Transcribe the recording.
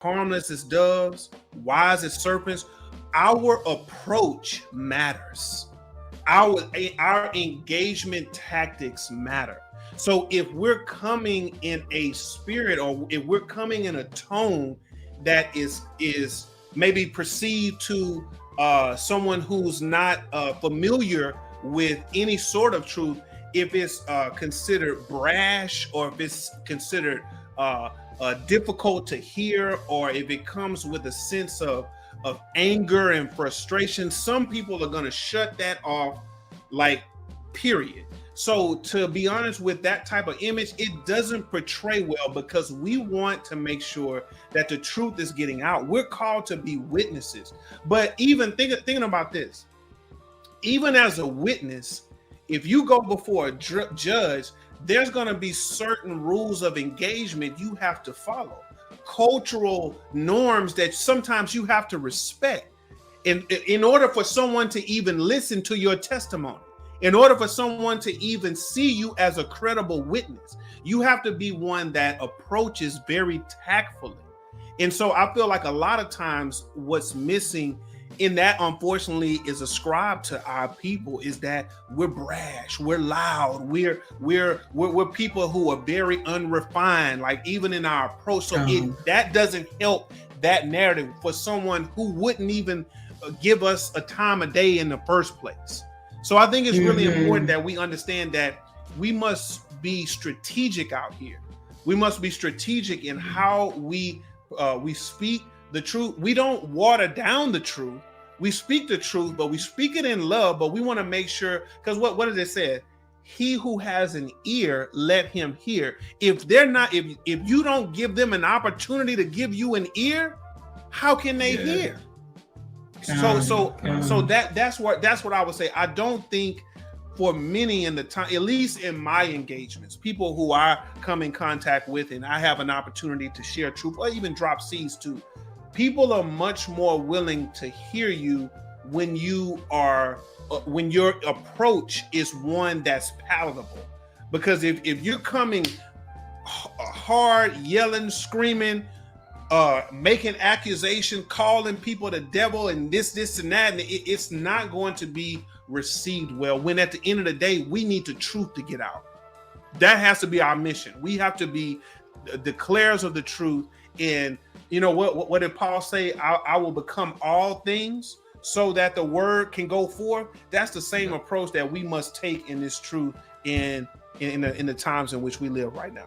harmless as doves, wise as serpents. Our approach matters. Our engagement tactics matter. So if we're coming in a spirit, or if we're coming in a tone that is maybe perceived to someone who's not familiar with any sort of truth, if it's considered brash, or if it's considered difficult to hear, or if it comes with a sense of anger and frustration, some people are going to shut that off, like, period. So to be honest, with that type of image, it doesn't portray well, because we want to make sure that the truth is getting out. We're called to be witnesses. But even thinking about this, even as a witness, if you go before a judge, there's going to be certain rules of engagement you have to follow, cultural norms that sometimes you have to respect in order for someone to even listen to your testimony. In order for someone to even see you as a credible witness, you have to be one that approaches very tactfully. And so I feel like a lot of times what's missing in that, unfortunately, is ascribed to our people, is that we're brash, we're loud, we're people who are very unrefined, like even in our approach. So that doesn't help that narrative for someone who wouldn't even give us a time of day in the first place. So I think it's really important that we understand that we must be strategic out here. We must be strategic in how we speak the truth. We don't water down the truth. We speak the truth, but we speak it in love. But we want to make sure, because what does it say? He who has an ear, let him hear. If you don't give them an opportunity to give you an ear, how can they hear? So that's what I would say. I don't think for many in the time, at least in my engagements, people who I come in contact with and I have an opportunity to share truth or even drop seeds to, people are much more willing to hear you when your approach is one that's palatable. Because if you're coming hard, yelling, screaming, making accusation, calling people the devil and this and that, and it's not going to be received well, when at the end of the day, we need the truth to get out. That has to be our mission. We have to be declarers of the truth. And you know what did Paul say? I will become all things so that the word can go forth. That's the same approach that we must take in this truth in the times in which we live right now.